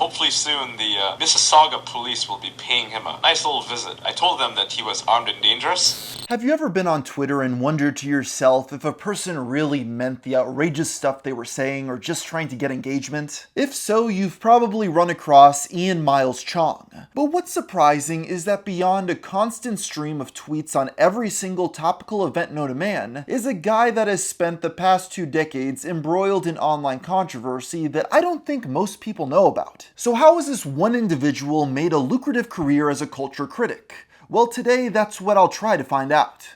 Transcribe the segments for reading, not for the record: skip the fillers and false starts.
hopefully soon the Mississauga police will be paying him a nice little visit. I told them that he was armed and dangerous. Have you ever been on Twitter and wondered to yourself if a person really meant the outrageous stuff they were saying or just trying to get engagement? If so, you've probably run across Ian Miles Cheong. But what's surprising is that beyond a constant stream of tweets on every single topical event known to man, is a guy that has spent the past 2 decades embroiled in online controversy that I don't think most people know about. So how has this one individual made a lucrative career as a culture critic? Well, today that's what I'll try to find out.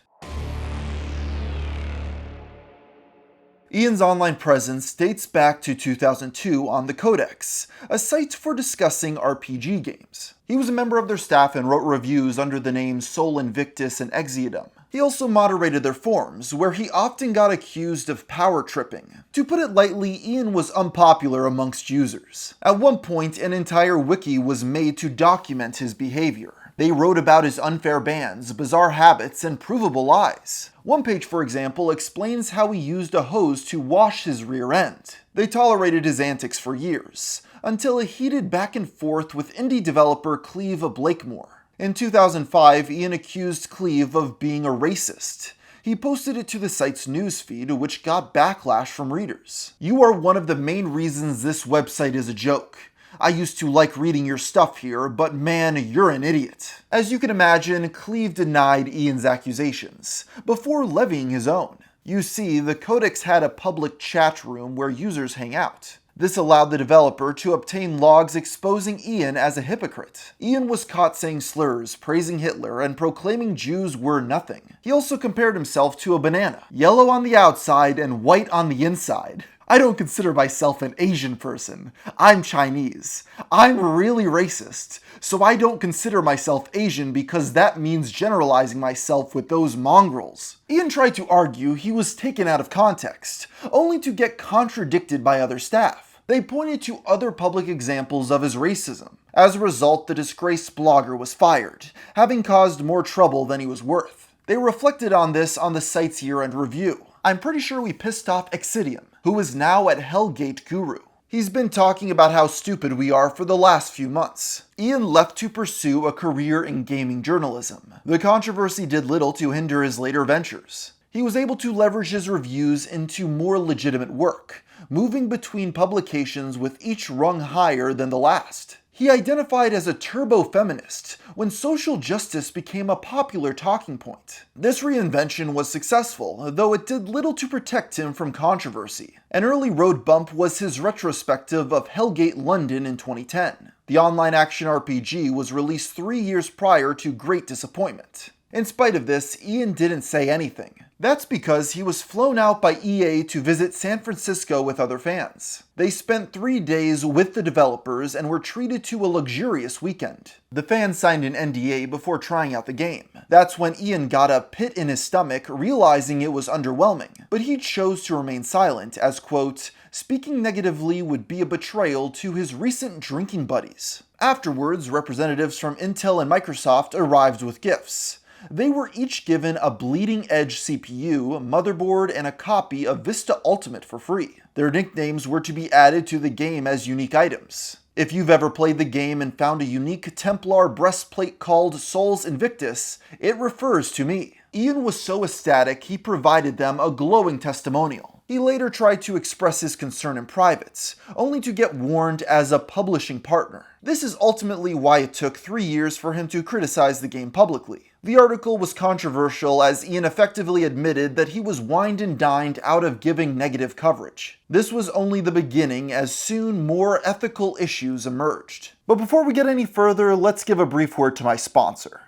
Ian's online presence dates back to 2002 on the Codex, a site for discussing RPG games. He was a member of their staff and wrote reviews under the names Sol Invictus and Exeodum. He also moderated their forums, where he often got accused of power tripping. To put it lightly, Ian was unpopular amongst users. At one point, an entire wiki was made to document his behavior. They wrote about his unfair bans, bizarre habits, and provable lies. One page, for example, explains how he used a hose to wash his rear end. They tolerated his antics for years, until a heated back and forth with indie developer Cleve Blakemore. In 2005, Ian accused Cleve of being a racist. He posted it to the site's newsfeed, which got backlash from readers. "You are one of the main reasons this website is a joke. I used to like reading your stuff here, but man, you're an idiot." As you can imagine, Cleve denied Ian's accusations, before levying his own. You see, the Codex had a public chat room where users hang out. This allowed the developer to obtain logs exposing Ian as a hypocrite. Ian was caught saying slurs, praising Hitler, and proclaiming Jews were nothing. He also compared himself to a banana, yellow on the outside and white on the inside. "I don't consider myself an Asian person. I'm Chinese. I'm really racist. So I don't consider myself Asian because that means generalizing myself with those mongrels." Ian tried to argue he was taken out of context, only to get contradicted by other staff. They pointed to other public examples of his racism. As a result, the disgraced blogger was fired, having caused more trouble than he was worth. They reflected on this on the site's year-end review. "I'm pretty sure we pissed off Exeodum, who is now at Hellgate Guru. He's been talking about how stupid we are for the last few months." Ian left to pursue a career in gaming journalism. The controversy did little to hinder his later ventures. He was able to leverage his reviews into more legitimate work, moving between publications with each rung higher than the last. He identified as a turbo-feminist when social justice became a popular talking point. This reinvention was successful, though it did little to protect him from controversy. An early road bump was his retrospective of Hellgate London in 2010. The online action RPG was released 3 years prior to great disappointment. In spite of this, Ian didn't say anything. That's because he was flown out by EA to visit San Francisco with other fans. They spent 3 days with the developers and were treated to a luxurious weekend. The fans signed an NDA before trying out the game. That's when Ian got a pit in his stomach, realizing it was underwhelming. But he chose to remain silent as, quote, speaking negatively would be a betrayal to his recent drinking buddies. Afterwards, representatives from Intel and Microsoft arrived with gifts. They were each given a bleeding-edge CPU, motherboard, and a copy of Vista Ultimate for free. Their nicknames were to be added to the game as unique items. If you've ever played the game and found a unique Templar breastplate called Sol's Invictus, it refers to me. Ian was so ecstatic he provided them a glowing testimonial. He later tried to express his concern in private, only to get warned as a publishing partner. This is ultimately why it took 3 years for him to criticize the game publicly. The article was controversial as Ian effectively admitted that he was wined and dined out of giving negative coverage. This was only the beginning, as soon more ethical issues emerged. But before we get any further, let's give a brief word to my sponsor.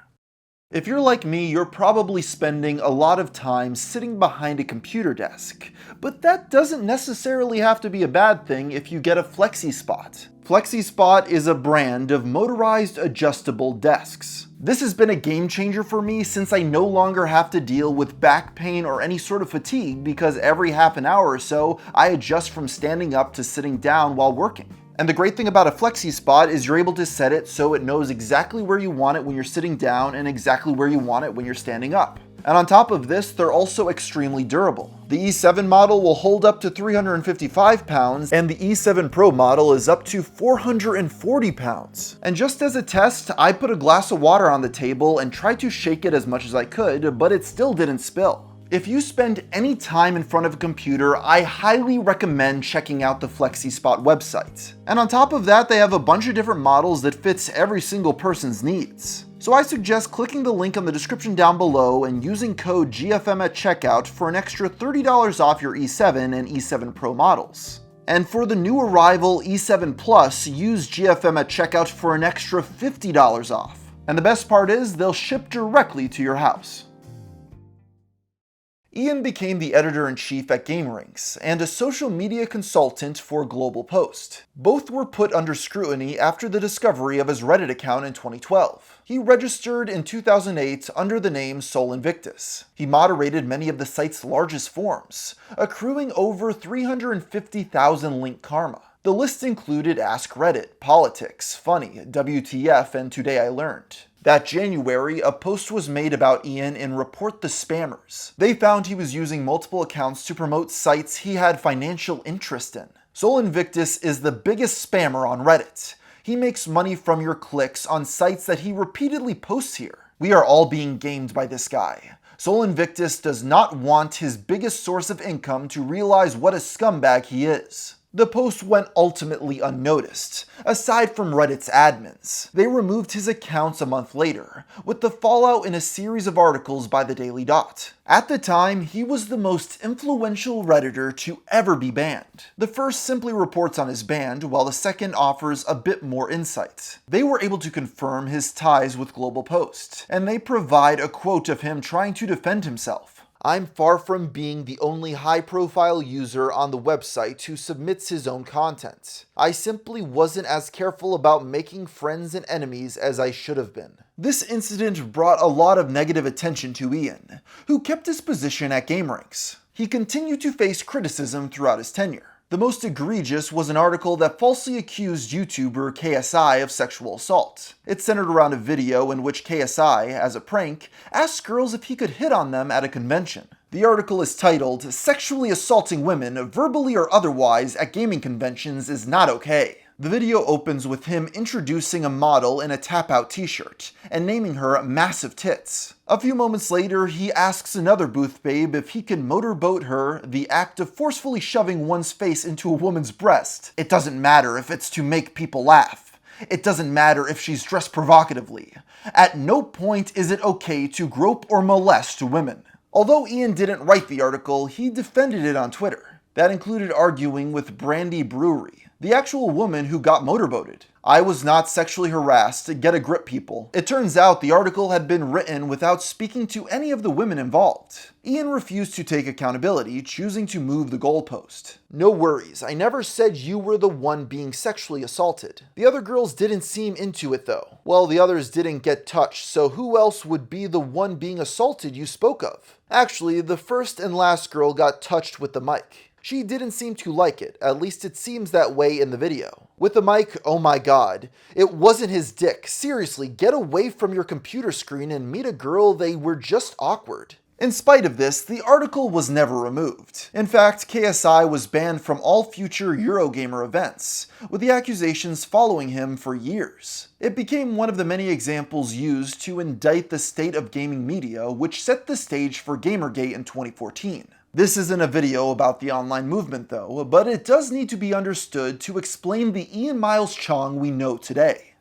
If you're like me, you're probably spending a lot of time sitting behind a computer desk, but that doesn't necessarily have to be a bad thing if you get a FlexiSpot. FlexiSpot is a brand of motorized adjustable desks. This has been a game changer for me since I no longer have to deal with back pain or any sort of fatigue because every half an hour or so, I adjust from standing up to sitting down while working. And the great thing about a FlexiSpot is you're able to set it so it knows exactly where you want it when you're sitting down and exactly where you want it when you're standing up. And on top of this, they're also extremely durable. The E7 model will hold up to 355 pounds, and the E7 Pro model is up to 440 pounds. And just as a test, I put a glass of water on the table and tried to shake it as much as I could, but it still didn't spill. If you spend any time in front of a computer, I highly recommend checking out the FlexiSpot website. And on top of that, they have a bunch of different models that fits every single person's needs. So I suggest clicking the link on the description down below and using code GFM at checkout for an extra $30 off your E7 and E7 Pro models. And for the new arrival E7 Plus, use GFM at checkout for an extra $50 off. And the best part is, they'll ship directly to your house. Ian became the editor-in-chief at GameRinks and a social media consultant for Global Post. Both were put under scrutiny after the discovery of his Reddit account in 2012. He registered in 2008 under the name Sol Invictus. He moderated many of the site's largest forums, accruing over 350,000 link karma. The list included Ask Reddit, Politics, Funny, WTF, and Today I Learned. That January, a post was made about Ian in Report the Spammers. They found he was using multiple accounts to promote sites he had financial interest in. Sol Invictus is the biggest spammer on Reddit. He makes money from your clicks on sites that he repeatedly posts here. We are all being gamed by this guy. Sol Invictus does not want his biggest source of income to realize what a scumbag he is. The post went ultimately unnoticed, aside from Reddit's admins. They removed his accounts a month later, with the fallout in a series of articles by the Daily Dot. At the time, he was the most influential Redditor to ever be banned. The first simply reports on his ban, while the second offers a bit more insight. They were able to confirm his ties with Global Post, and they provide a quote of him trying to defend himself. "I'm far from being the only high-profile user on the website who submits his own content. I simply wasn't as careful about making friends and enemies as I should have been." This incident brought a lot of negative attention to Ian, who kept his position at GameRinks. He continued to face criticism throughout his tenure. The most egregious was an article that falsely accused YouTuber KSI of sexual assault. It centered around a video in which KSI, as a prank, asked girls if he could hit on them at a convention. The article is titled, "Sexually Assaulting Women, Verbally or Otherwise, at Gaming Conventions is Not Okay." The video opens with him introducing a model in a tap-out t-shirt and naming her Massive Tits. A few moments later, he asks another booth babe if he can motorboat her, the act of forcefully shoving one's face into a woman's breast. It doesn't matter if it's to make people laugh. It doesn't matter if she's dressed provocatively. At no point is it okay to grope or molest women. Although Ian didn't write the article, he defended it on Twitter. That included arguing with Brandy Brewery, the actual woman who got motorboated. "I was not sexually harassed, get a grip, people." It turns out the article had been written without speaking to any of the women involved. Ian refused to take accountability, choosing to move the goalpost. "No worries, I never said you were the one being sexually assaulted. The other girls didn't seem into it though. Well, the others didn't get touched, so who else would be the one being assaulted you spoke of? Actually, the first and last girl got touched with the mic. She didn't seem to like it, at least it seems that way in the video. With the mic, oh my god. It wasn't his dick. Seriously, get away from your computer screen and meet a girl, they were just awkward." In spite of this, the article was never removed. In fact, KSI was banned from all future Eurogamer events, with the accusations following him for years. It became one of the many examples used to indict the state of gaming media, which set the stage for Gamergate in 2014. This isn't a video about the online movement though, but it does need to be understood to explain the Ian Miles Cheong we know today.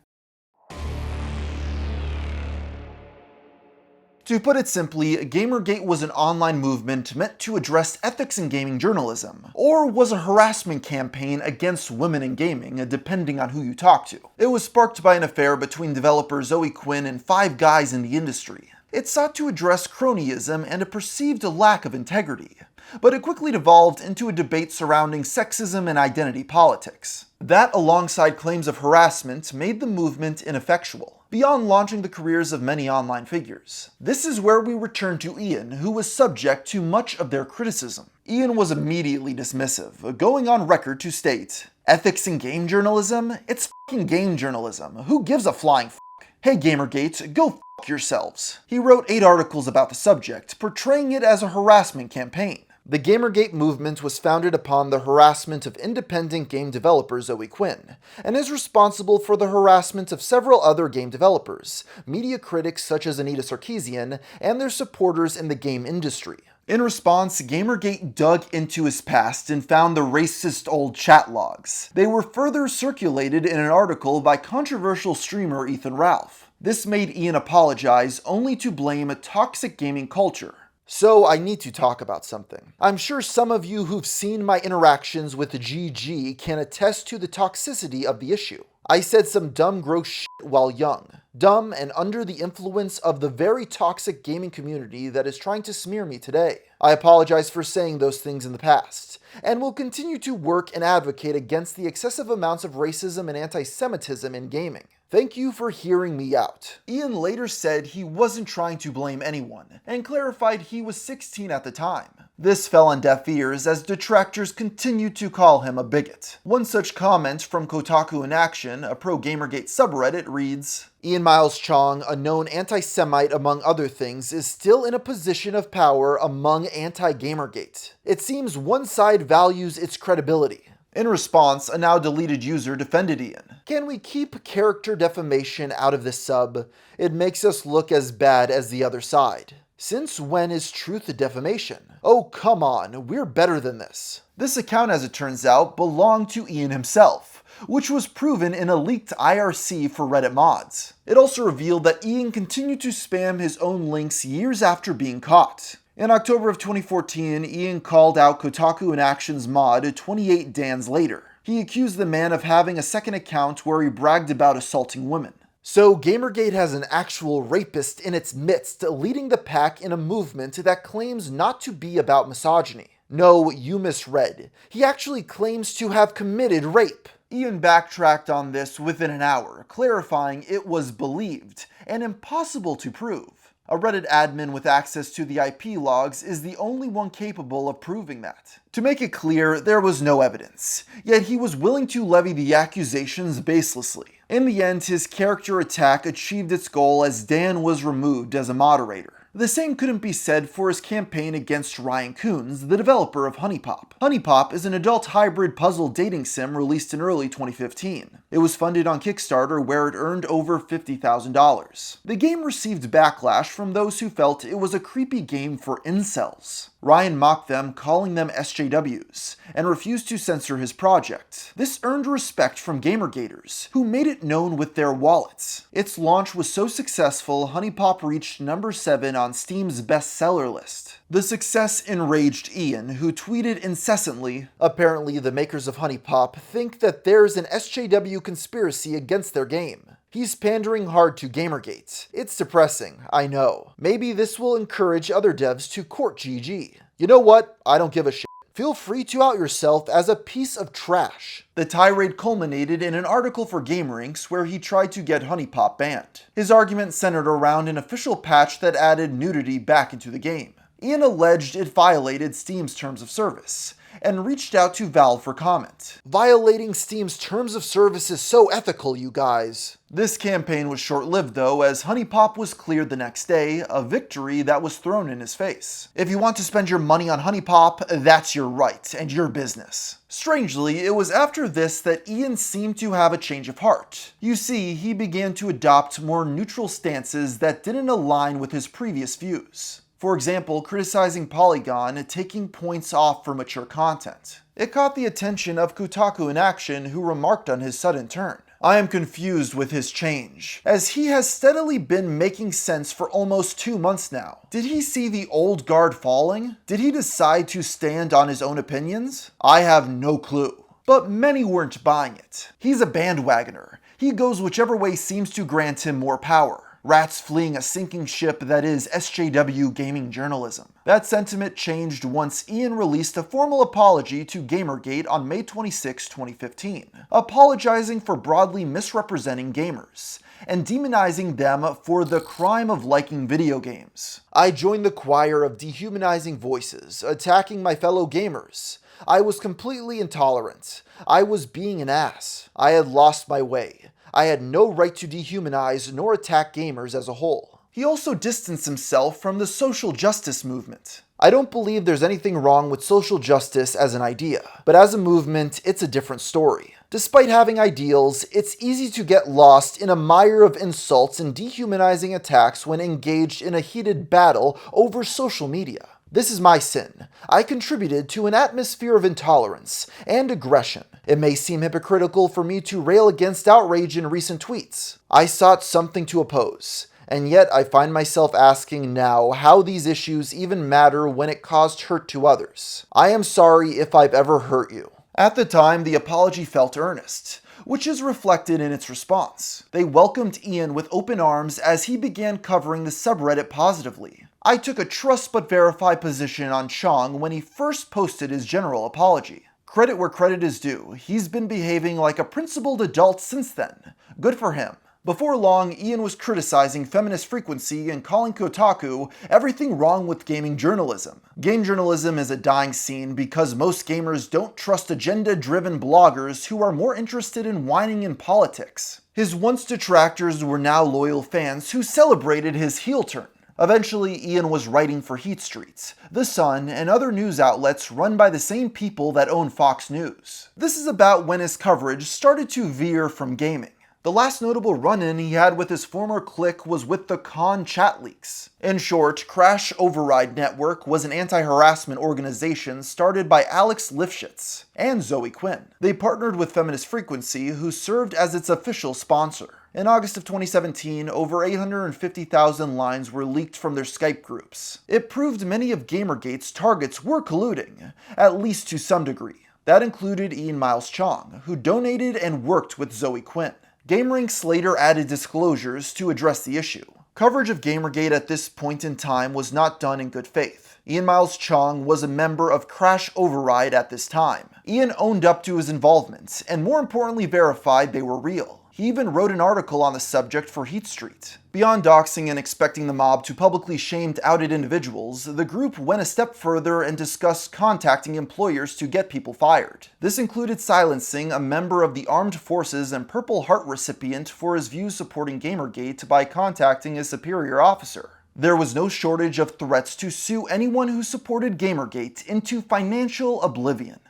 To put it simply, Gamergate was an online movement meant to address ethics in gaming journalism, or was a harassment campaign against women in gaming, depending on who you talk to. It was sparked by an affair between developer Zoe Quinn and 5 guys in the industry. It sought to address cronyism and a perceived lack of integrity, but it quickly devolved into a debate surrounding sexism and identity politics. That, alongside claims of harassment, made the movement ineffectual, beyond launching the careers of many online figures. This is where we return to Ian, who was subject to much of their criticism. Ian was immediately dismissive, going on record to state, "Ethics in game journalism? It's fucking game journalism. Who gives a flying f***? "Hey Gamergate, go f*** yourselves." He wrote 8 articles about the subject, portraying it as a harassment campaign. The Gamergate movement was founded upon the harassment of independent game developer Zoe Quinn, and is responsible for the harassment of several other game developers, media critics such as Anita Sarkeesian, and their supporters in the game industry. In response, Gamergate dug into his past and found the racist old chat logs. They were further circulated in an article by controversial streamer Ethan Ralph. This made Ian apologize, only to blame a toxic gaming culture. So I need to talk about something. I'm sure some of you who've seen my interactions with GG can attest to the toxicity of the issue. I said some dumb, gross shit while young. Dumb and under the influence of the very toxic gaming community that is trying to smear me today. I apologize for saying those things in the past, and will continue to work and advocate against the excessive amounts of racism and anti-Semitism in gaming. Thank you for hearing me out. Ian later said he wasn't trying to blame anyone, and clarified he was 16 at the time. This fell on deaf ears as detractors continued to call him a bigot. One such comment from Kotaku in Action, a pro-Gamergate subreddit, reads, "Ian Miles Cheong, a known anti-Semite among other things, is still in a position of power among anti-Gamergate. It seems one side values its credibility." In response, a now-deleted user defended Ian. "Can we keep character defamation out of this sub? It makes us look as bad as the other side. Since when is truth defamation? Oh, come on, we're better than this." This account, as it turns out, belonged to Ian himself, which was proven in a leaked IRC for Reddit mods. It also revealed that Ian continued to spam his own links years after being caught. In October of 2014, Ian called out Kotaku in Action's mod 28 Dans later. He accused the man of having a second account where he bragged about assaulting women. So Gamergate has an actual rapist in its midst, leading the pack in a movement that claims not to be about misogyny. No, you misread. He actually claims to have committed rape. Ian backtracked on this within an hour, clarifying it was believed and impossible to prove. A Reddit admin with access to the IP logs is the only one capable of proving that. To make it clear, there was no evidence, yet he was willing to levy the accusations baselessly. In the end, his character attack achieved its goal as Dan was removed as a moderator. The same couldn't be said for his campaign against Ryan Coons, the developer of HoneyPop. HoneyPop is an adult hybrid puzzle dating sim released in early 2015. It was funded on Kickstarter, where it earned over $50,000. The game received backlash from those who felt it was a creepy game for incels. Ryan mocked them, calling them SJWs, and refused to censor his project. This earned respect from Gamergaters, who made it known with their wallets. Its launch was so successful, HoneyPop reached number 7 on Steam's bestseller list. The success enraged Ian, who tweeted incessantly, "Apparently the makers of HoneyPop think that there's an SJW conspiracy against their game. He's pandering hard to Gamergate. It's depressing, I know. Maybe this will encourage other devs to court GG. You know what? I don't give a shit. Feel free to out yourself as a piece of trash." The tirade culminated in an article for GameRinks where he tried to get HoneyPop banned. His argument centered around an official patch that added nudity back into the game. Ian alleged it violated Steam's terms of service, and reached out to Valve for comment. "Violating Steam's terms of service is so ethical, you guys." This campaign was short-lived though, as HoneyPop was cleared the next day, a victory that was thrown in his face. If you want to spend your money on HoneyPop, that's your right, and your business. Strangely, it was after this that Ian seemed to have a change of heart. You see, he began to adopt more neutral stances that didn't align with his previous views. For example, criticizing Polygon, taking points off for mature content. It caught the attention of Kotaku in Action, who remarked on his sudden turn. "I am confused with his change, as he has steadily been making sense for almost 2 months now. Did he see the old guard falling? Did he decide to stand on his own opinions? I have no clue." But many weren't buying it. He's a bandwagoner. He goes whichever way seems to grant him more power. Rats fleeing a sinking ship that is SJW gaming journalism. That sentiment changed once Ian released a formal apology to Gamergate on May 26, 2015, apologizing for broadly misrepresenting gamers and demonizing them for the crime of liking video games. "I joined the choir of dehumanizing voices, attacking my fellow gamers. I was completely intolerant. I was being an ass. I had lost my way. I had no right to dehumanize nor attack gamers as a whole. He also distanced himself from the social justice movement. I don't believe there's anything wrong with social justice as an idea, but as a movement, it's a different story. Despite having ideals, it's easy to get lost in a mire of insults and dehumanizing attacks when engaged in a heated battle over social media. This is my sin. I contributed to an atmosphere of intolerance and aggression. It may seem hypocritical for me to rail against outrage in recent tweets. I sought something to oppose. And yet I find myself asking now how these issues even matter when it caused hurt to others. I am sorry if I've ever hurt you. At the time, the apology felt earnest, which is reflected in its response. They welcomed Ian with open arms as he began covering the subreddit positively. I took a trust but verify position on Cheong when he first posted his general apology. Credit where credit is due, he's been behaving like a principled adult since then. Good for him. Before long, Ian was criticizing feminist frequency and calling Kotaku everything wrong with gaming journalism. Game journalism is a dying scene because most gamers don't trust agenda-driven bloggers who are more interested in whining in politics. His once detractors were now loyal fans who celebrated his heel turn. Eventually, Ian was writing for Heat Street, The Sun, and other news outlets run by the same people that own Fox News. This is about when his coverage started to veer from gaming. The last notable run-in he had with his former clique was with the Khan chat leaks. In short, Crash Override Network was an anti-harassment organization started by Alex Lifshitz and Zoe Quinn. They partnered with Feminist Frequency, who served as its official sponsor. In August of 2017, over 850,000 lines were leaked from their Skype groups. It proved many of Gamergate's targets were colluding, at least to some degree. That included Ian Miles Cheong, who donated and worked with Zoe Quinn. GameRanks later added disclosures to address the issue. Coverage of Gamergate at this point in time was not done in good faith. Ian Miles Cheong was a member of Crash Override at this time. Ian owned up to his involvement, and more importantly verified they were real. He even wrote an article on the subject for Heat Street. Beyond doxing and expecting the mob to publicly shame outed individuals, the group went a step further and discussed contacting employers to get people fired. This included silencing a member of the Armed Forces and Purple Heart recipient for his views supporting Gamergate by contacting a superior officer. There was no shortage of threats to sue anyone who supported Gamergate into financial oblivion.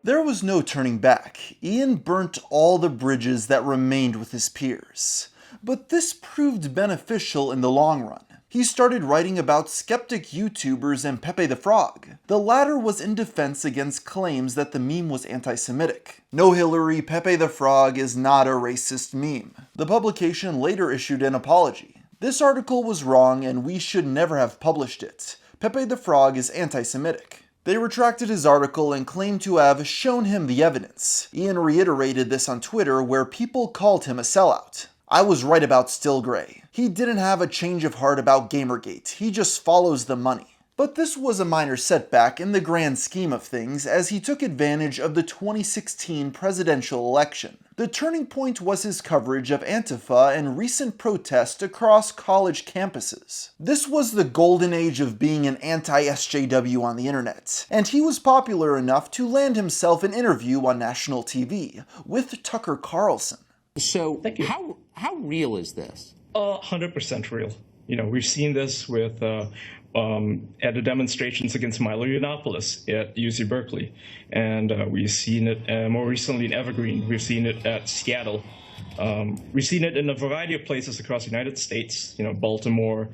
There was no turning back. Ian burnt all the bridges that remained with his peers. But this proved beneficial in the long run. He started writing about skeptic YouTubers and Pepe the Frog. The latter was in defense against claims that the meme was anti-Semitic. No, Hillary, Pepe the Frog is not a racist meme. The publication later issued an apology. This article was wrong and we should never have published it. Pepe the Frog is anti-Semitic. They retracted his article and claimed to have shown him the evidence. Ian reiterated this on Twitter, where people called him a sellout. I was right about Still Gray. He didn't have a change of heart about Gamergate, he just follows the money. But this was a minor setback in the grand scheme of things as he took advantage of the 2016 presidential election. The turning point was his coverage of Antifa and recent protests across college campuses. This was the golden age of being an anti-SJW on the internet, and he was popular enough to land himself an interview on national TV with Tucker Carlson. So how real is this? 100% real. You know, we've seen this with at the demonstrations against Milo Yiannopoulos at UC Berkeley, and we've seen it more recently in Evergreen. We've seen it at Seattle. We've seen it in a variety of places across the United States, you know, Baltimore,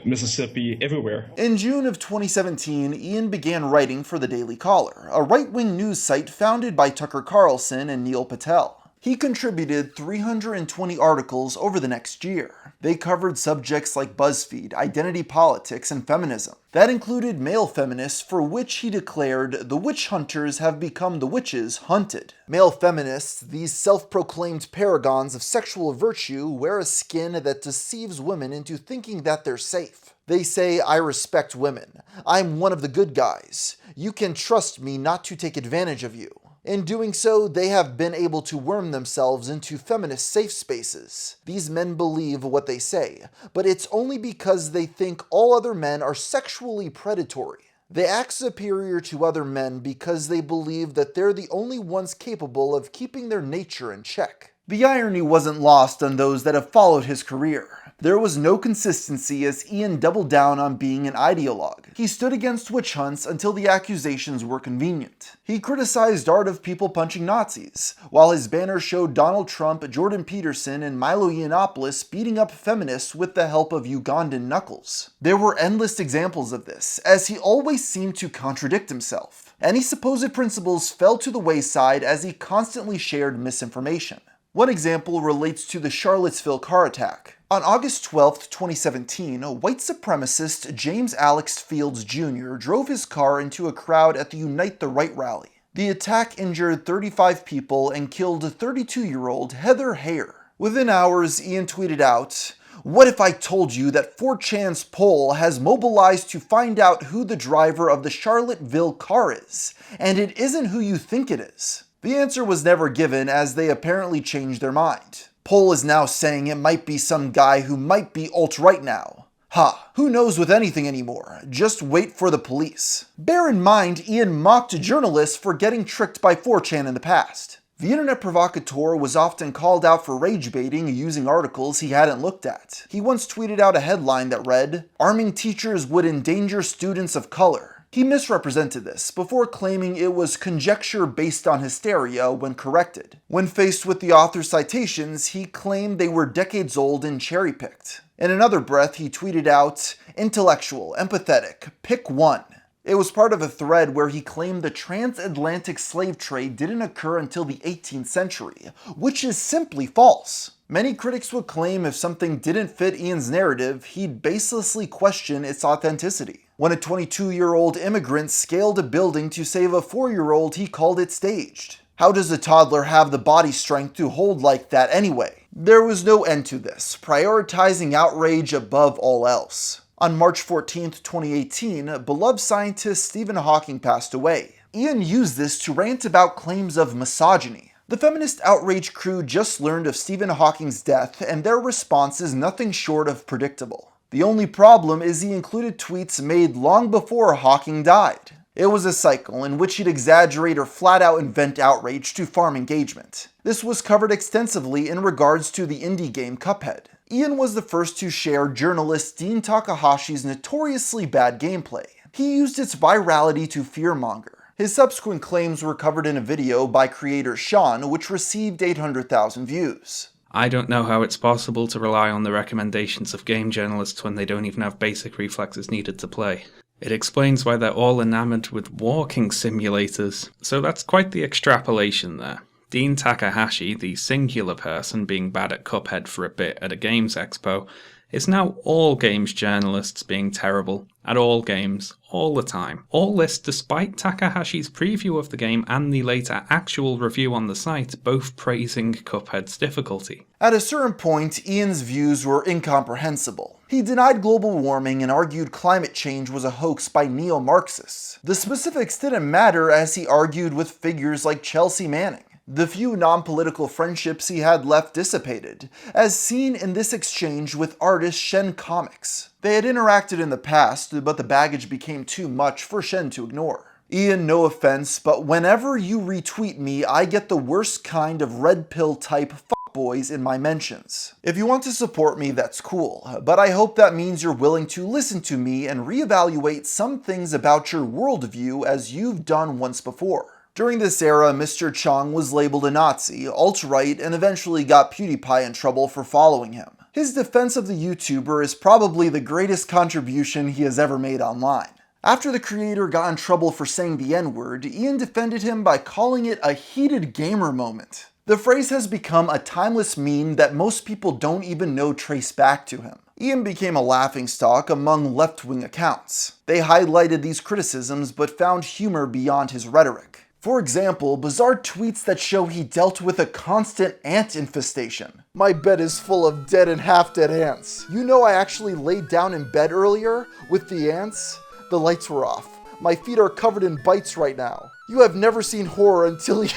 Mississippi, everywhere. In June of 2017, Ian began writing for The Daily Caller, a right-wing news site founded by Tucker Carlson and Neil Patel. He contributed 320 articles over the next year. They covered subjects like BuzzFeed, identity politics, and feminism. That included male feminists, for which he declared the witch hunters have become the witches hunted. Male feminists, these self-proclaimed paragons of sexual virtue, wear a skin that deceives women into thinking that they're safe. They say, I respect women. I'm one of the good guys. You can trust me not to take advantage of you. In doing so, they have been able to worm themselves into feminist safe spaces. These men believe what they say, but it's only because they think all other men are sexually predatory. They act superior to other men because they believe that they're the only ones capable of keeping their nature in check. The irony wasn't lost on those that have followed his career. There was no consistency as Ian doubled down on being an ideologue. He stood against witch hunts until the accusations were convenient. He criticized art of people punching Nazis, while his banner showed Donald Trump, Jordan Peterson, and Milo Yiannopoulos beating up feminists with the help of Ugandan knuckles. There were endless examples of this, as he always seemed to contradict himself. Any supposed principles fell to the wayside as he constantly shared misinformation. One example relates to the Charlottesville car attack. On August 12, 2017, white supremacist James Alex Fields Jr. drove his car into a crowd at the Unite the Right rally. The attack injured 35 people and killed 32-year-old Heather Heyer. Within hours, Ian tweeted out, "What if I told you that 4chan's poll has mobilized to find out who the driver of the Charlottesville car is, and it isn't who you think it is?" The answer was never given as they apparently changed their mind. Poll is now saying it might be some guy who might be alt-right now. Ha, who knows with anything anymore? Just wait for the police. Bear in mind, Ian mocked journalists for getting tricked by 4chan in the past. The internet provocateur was often called out for rage baiting using articles he hadn't looked at. He once tweeted out a headline that read, "Arming teachers would endanger students of color." He misrepresented this before claiming it was conjecture based on hysteria when corrected. When faced with the author's citations, he claimed they were decades old and cherry-picked. In another breath, he tweeted out, "Intellectual, empathetic, pick one." It was part of a thread where he claimed the transatlantic slave trade didn't occur until the 18th century, which is simply false. Many critics would claim if something didn't fit Ian's narrative, he'd baselessly question its authenticity. When a 22-year-old immigrant scaled a building to save a 4-year-old, he called it staged. How does a toddler have the body strength to hold like that anyway? There was no end to this, prioritizing outrage above all else. On March 14, 2018, beloved scientist Stephen Hawking passed away. Ian used this to rant about claims of misogyny. The feminist outrage crew just learned of Stephen Hawking's death, and their response is nothing short of predictable. The only problem is he included tweets made long before Hawking died. It was a cycle in which he'd exaggerate or flat out invent outrage to farm engagement. This was covered extensively in regards to the indie game Cuphead. Ian was the first to share journalist Dean Takahashi's notoriously bad gameplay. He used its virality to fearmonger. His subsequent claims were covered in a video by creator Sean, which received 800,000 views. I don't know how it's possible to rely on the recommendations of game journalists when they don't even have basic reflexes needed to play. It explains why they're all enamored with walking simulators. So that's quite the extrapolation there. Dean Takahashi, the singular person being bad at Cuphead for a bit at a games expo, is now all games journalists being terrible at all games, all the time. All this despite Takahashi's preview of the game and the later actual review on the site both praising Cuphead's difficulty. At a certain point, Ian's views were incomprehensible. He denied global warming and argued climate change was a hoax by neo-Marxists. The specifics didn't matter as he argued with figures like Chelsea Manning. The few non-political friendships he had left dissipated, as seen in this exchange with artist Shen Comics. They had interacted in the past, but the baggage became too much for Shen to ignore. Ian, no offense, but whenever you retweet me, I get the worst kind of red pill type fuckboys in my mentions. If you want to support me, that's cool, but I hope that means you're willing to listen to me and reevaluate some things about your worldview as you've done once before. During this era, Mr. Cheong was labeled a Nazi, alt-right, and eventually got PewDiePie in trouble for following him. His defense of the YouTuber is probably the greatest contribution he has ever made online. After the creator got in trouble for saying the N-word, Ian defended him by calling it a heated gamer moment. The phrase has become a timeless meme that most people don't even know trace back to him. Ian became a laughingstock among left-wing accounts. They highlighted these criticisms but found humor beyond his rhetoric. For example, bizarre tweets that show he dealt with a constant ant infestation. My bed is full of dead and half-dead ants. You know I actually laid down in bed earlier with the ants? The lights were off. My feet are covered in bites right now. You have never seen horror until you...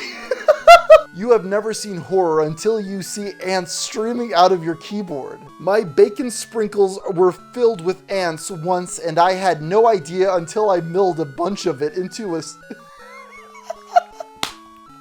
You have never seen horror until you see ants streaming out of your keyboard. My bacon sprinkles were filled with ants once, and I had no idea until I milled a bunch of it into a...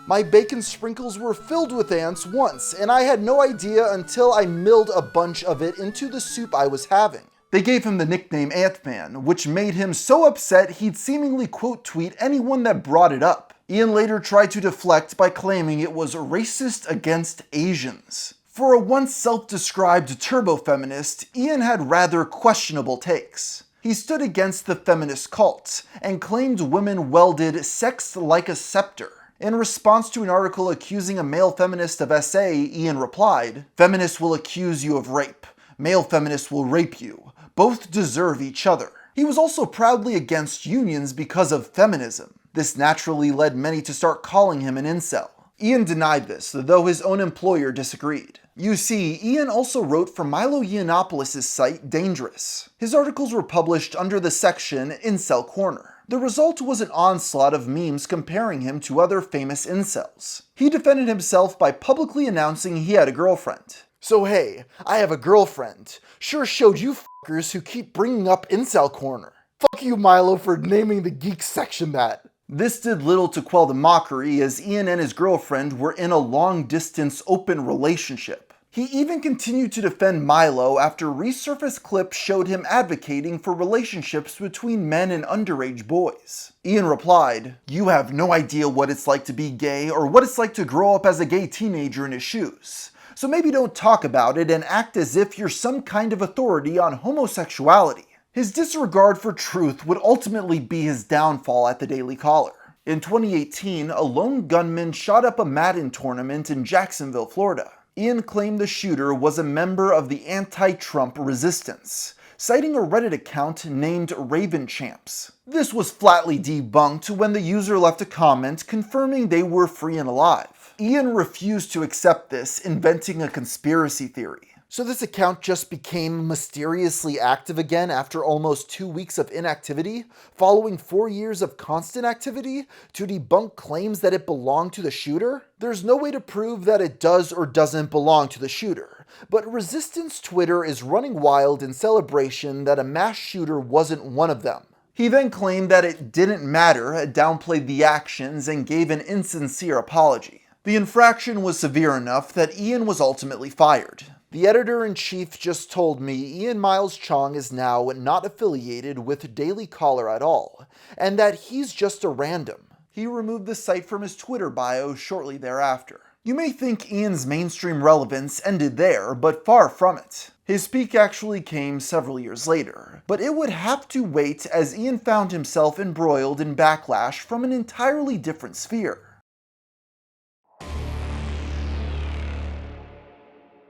My bacon sprinkles were filled with ants once, and I had no idea until I milled a bunch of it into the soup I was having. They gave him the nickname Ant-Man, which made him so upset he'd seemingly quote tweet anyone that brought it up. Ian later tried to deflect by claiming it was racist against Asians. For a once self-described turbo-feminist, Ian had rather questionable takes. He stood against the feminist cult, and claimed women wielded sex like a scepter. In response to an article accusing a male feminist of SA, Ian replied, "Feminists will accuse you of rape. Male feminists will rape you. Both deserve each other." He was also proudly against unions because of feminism. This naturally led many to start calling him an incel. Ian denied this, though his own employer disagreed. You see, Ian also wrote for Milo Yiannopoulos' site Dangerous. His articles were published under the section Incel Corner. The result was an onslaught of memes comparing him to other famous incels. He defended himself by publicly announcing he had a girlfriend. "So hey, I have a girlfriend. Sure showed you fuckers who keep bringing up Incel Corner. Fuck you, Milo, for naming the geek section that." This did little to quell the mockery, as Ian and his girlfriend were in a long-distance open relationship. He even continued to defend Milo after resurfaced clips showed him advocating for relationships between men and underage boys. Ian replied, "You have no idea what it's like to be gay or what it's like to grow up as a gay teenager in his shoes. So maybe don't talk about it and act as if you're some kind of authority on homosexuality." His disregard for truth would ultimately be his downfall at the Daily Caller. In 2018, a lone gunman shot up a Madden tournament in Jacksonville, Florida. Ian claimed the shooter was a member of the anti-Trump resistance, citing a Reddit account named Raven Champs. This was flatly debunked when the user left a comment confirming they were free and alive. Ian refused to accept this, inventing a conspiracy theory. So this account just became mysteriously active again after almost 2 weeks of inactivity, following 4 years of constant activity, to debunk claims that it belonged to the shooter? There's no way to prove that it does or doesn't belong to the shooter, but Resistance Twitter is running wild in celebration that a mass shooter wasn't one of them. He then claimed that it didn't matter, downplayed the actions, and gave an insincere apology. The infraction was severe enough that Ian was ultimately fired. The editor-in-chief just told me Ian Miles Cheong is now not affiliated with Daily Caller at all, and that he's just a random. He removed the site from his Twitter bio shortly thereafter. You may think Ian's mainstream relevance ended there, but far from it. His peak actually came several years later, but it would have to wait as Ian found himself embroiled in backlash from an entirely different sphere.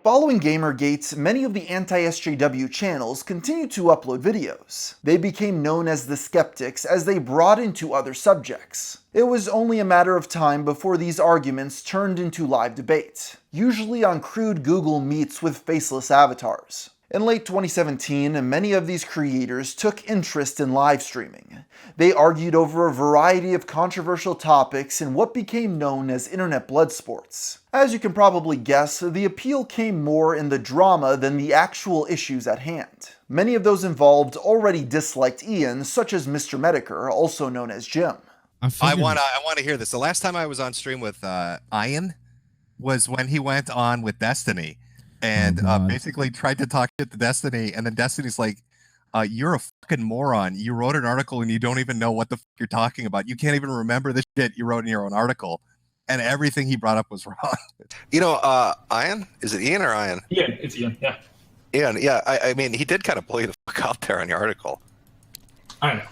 Following Gamergate, many of the anti-SJW channels continued to upload videos. They became known as the Skeptics as they brought into other subjects. It was only a matter of time before these arguments turned into live debate, usually on crude Google Meets with faceless avatars. In late 2017, many of these creators took interest in live streaming. They argued over a variety of controversial topics in what became known as internet blood sports. As you can probably guess, the appeal came more in the drama than the actual issues at hand. Many of those involved already disliked Ian, such as Mr. Medicare, also known as Jim. I want to hear this. The last time I was on stream with Ian was when he went on with Destiny. And basically tried to talk shit to Destiny, and then Destiny's like, you're a fucking moron. You wrote an article and you don't even know what the fuck you're talking about. You can't even remember the shit you wrote in your own article. And everything he brought up was wrong. You know, Ian? Is it Ian or Ian? Ian, it's Ian, yeah. Ian, yeah. I mean, he did kind of blow you the fuck out there on your article. I know.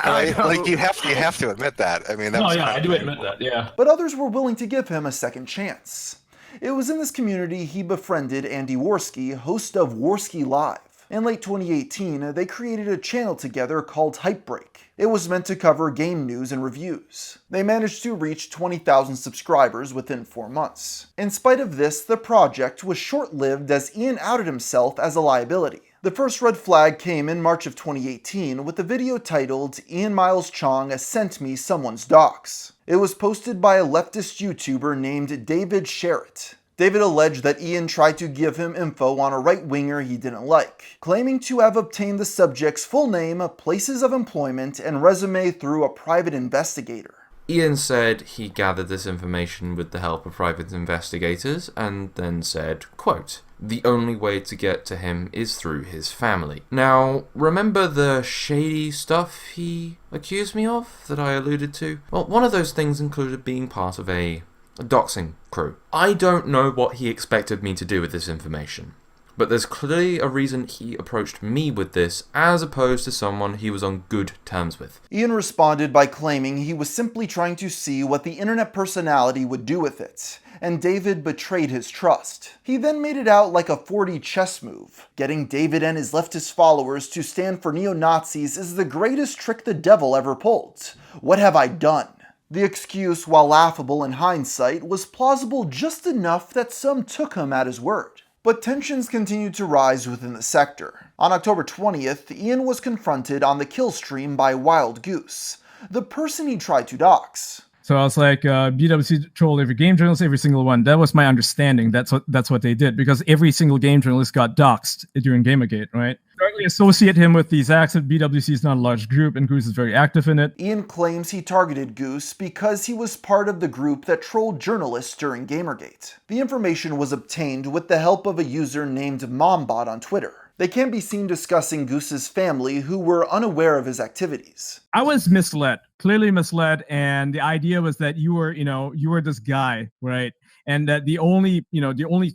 Right? Like, you have to admit that. I mean, that was I do admit that, yeah. But others were willing to give him a second chance. It was in this community he befriended Andy Worski, host of Worski Live. In late 2018, they created a channel together called Hypebreak. It was meant to cover game news and reviews. They managed to reach 20,000 subscribers within 4 months. In spite of this, the project was short-lived as Ian outed himself as a liability. The first red flag came in March of 2018 with a video titled Ian Miles Cheong Sent Me Someone's Docs. It was posted by a leftist YouTuber named David Sherritt. David alleged that Ian tried to give him info on a right-winger he didn't like, claiming to have obtained the subject's full name, places of employment, and resume through a private investigator. Ian said he gathered this information with the help of private investigators and then said, quote, "The only way to get to him is through his family." Now, remember the shady stuff he accused me of that I alluded to? Well, one of those things included being part of a doxing crew. I don't know what he expected me to do with this information, but there's clearly a reason he approached me with this as opposed to someone he was on good terms with. Ian responded by claiming he was simply trying to see what the internet personality would do with it, and David betrayed his trust. He then made it out like a 4D chess move. Getting David and his leftist followers to stand for neo-Nazis is the greatest trick the devil ever pulled. What have I done? The excuse, while laughable in hindsight, was plausible just enough that some took him at his word. But tensions continued to rise within the sector. On October 20th, Ian was confronted on the kill stream by Wild Goose, the person he tried to dox. So I was like, BWC trolled every game journalist, every single one. That was my understanding. That's what they did, because every single game journalist got doxxed during Gamergate, right? Directly associate him with these acts. BWC is not a large group, and Goose is very active in it. Ian claims he targeted Goose because he was part of the group that trolled journalists during Gamergate. The information was obtained with the help of a user named Mombot on Twitter. They can be seen discussing Goose's family, who were unaware of his activities. I was misled, clearly misled, and the idea was that you were this guy, right? And that the only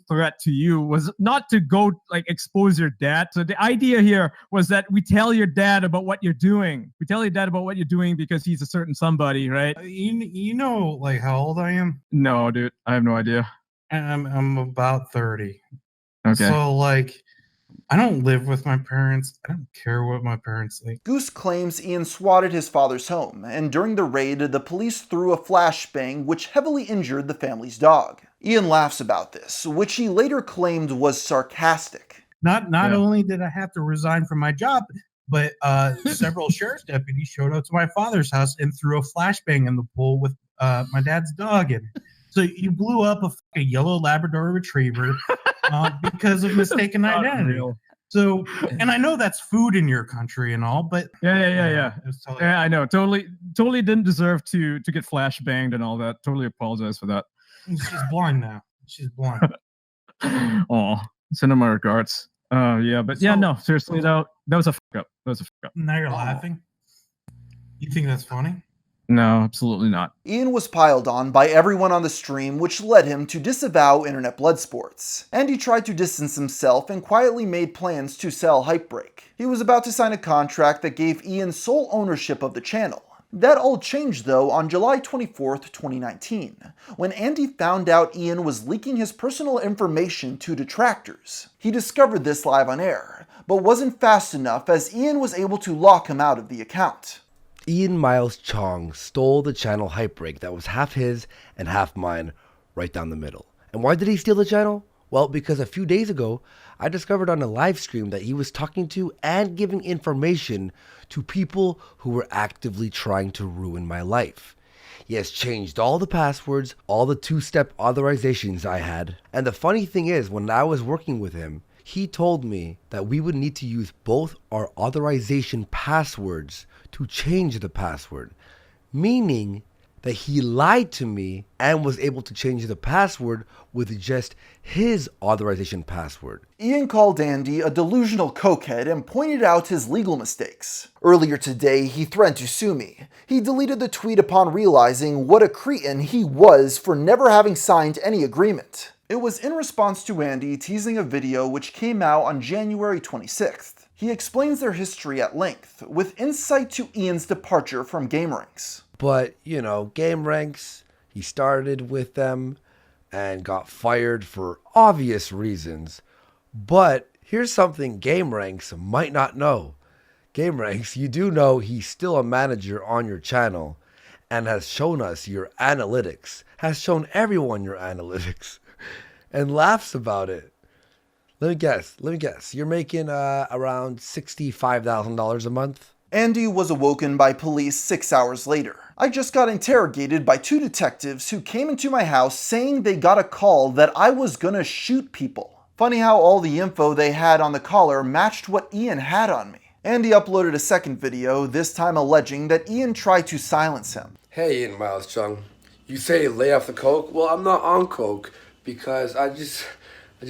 threat to you was not to go like expose your dad. So the idea here was that we tell your dad about what you're doing. We tell your dad about what you're doing because he's a certain somebody, right? You know, like how old I am? No, dude, I have no idea. I'm about 30. Okay. So like, I don't live with my parents. I don't care what my parents think. Goose claims Ian swatted his father's home, and during the raid, the police threw a flashbang which heavily injured the family's dog. Ian laughs about this, which he later claimed was sarcastic. Not only did I have to resign from my job, but several sheriff's deputies showed up to my father's house and threw a flashbang in the pool with my dad's dog in it. So you blew up a yellow Labrador Retriever because of mistaken identity. So, and I know that's food in your country and all, but yeah. Yeah, I know. Totally didn't deserve to get flashbanged and all that. Totally apologize for that. She's blind now. She's blind. Oh, send her my regards. Yeah, but yeah, no, seriously, that was a fuck up. Now you're laughing. You think that's funny? No, absolutely not. Ian was piled on by everyone on the stream, which led him to disavow internet blood sports. And he tried to distance himself and quietly made plans to sell Hypebreak. He was about to sign a contract that gave Ian sole ownership of the channel. That all changed though on July 24th, 2019, when Andy found out Ian was leaking his personal information to detractors. He discovered this live on air, but wasn't fast enough as Ian was able to lock him out of the account. Ian Miles Cheong stole the channel Hypebreak that was half his and half mine, right down the middle. And why did he steal the channel? Well, because a few days ago, I discovered on a live stream that he was talking to and giving information to people who were actively trying to ruin my life. He has changed all the passwords, all the two-step authorizations I had. And the funny thing is, when I was working with him, he told me that we would need to use both our authorization passwords to change the password, meaning that he lied to me and was able to change the password with just his authorization password. Ian called Andy a delusional cokehead and pointed out his legal mistakes. Earlier today, he threatened to sue me. He deleted the tweet upon realizing what a cretin he was for never having signed any agreement. It was in response to Andy teasing a video which came out on January 26th. He explains their history at length, with insight to Ian's departure from GameRanks. But, GameRanks, he started with them and got fired for obvious reasons. But here's something GameRanks might not know. GameRanks, you do know he's still a manager on your channel and has shown us your analytics, has shown everyone your analytics, and laughs about it. Let me guess. You're making around $65,000 a month? Andy was awoken by police 6 hours later. I just got interrogated by 2 detectives who came into my house saying they got a call that I was gonna shoot people. Funny how all the info they had on the caller matched what Ian had on me. Andy uploaded a second video, this time alleging that Ian tried to silence him. Hey Ian Miles Cheong, you say lay off the coke? Well, I'm not on coke because I just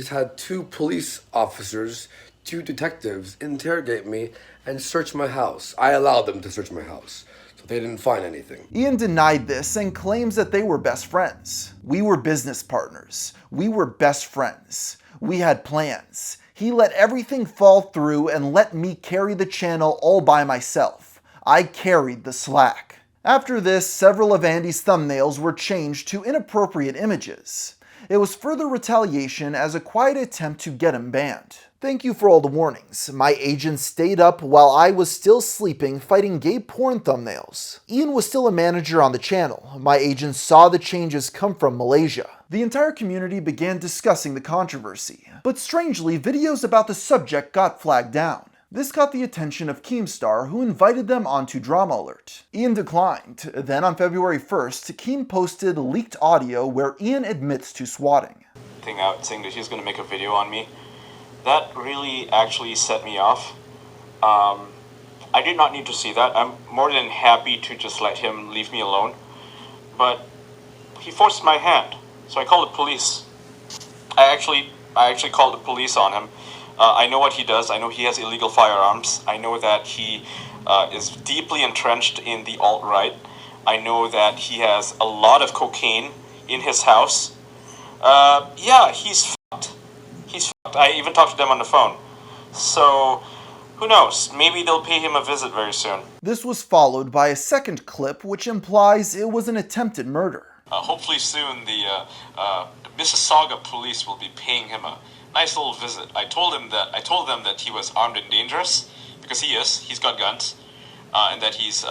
had 2 police officers, 2 detectives interrogate me and search my house. I allowed them to search my house, so they didn't find anything. Ian denied this and claims that they were best friends. We were business partners. We were best friends. We had plans. He let everything fall through and let me carry the channel all by myself. I carried the slack. After this, several of Andy's thumbnails were changed to inappropriate images. It was further retaliation as a quiet attempt to get him banned. Thank you for all the warnings. My agent stayed up while I was still sleeping fighting gay porn thumbnails. Ian was still a manager on the channel. My agent saw the changes come from Malaysia. The entire community began discussing the controversy, but strangely, videos about the subject got flagged down. This caught the attention of Keemstar, who invited them onto Drama Alert. Ian declined. Then on February 1st, Keem posted leaked audio where Ian admits to swatting. Thing out saying that he's going to make a video on me. That really actually set me off. I did not need to see that. I'm more than happy to just let him leave me alone. But he forced my hand, so I called the police. I actually called the police on him. I know what he does. I know he has illegal firearms. I know that he is deeply entrenched in the alt-right. I know that he has a lot of cocaine in his house. Yeah, he's fucked. He's fucked. I even talked to them on the phone. So, who knows? Maybe they'll pay him a visit very soon. This was followed by a second clip which implies it was an attempted murder. Hopefully soon the Mississauga police will be paying him a nice little visit. I told them that he was armed and dangerous, because he is. He's got guns, and that he's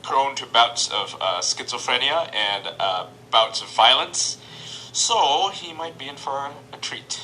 prone to bouts of schizophrenia and bouts of violence. So he might be in for a treat.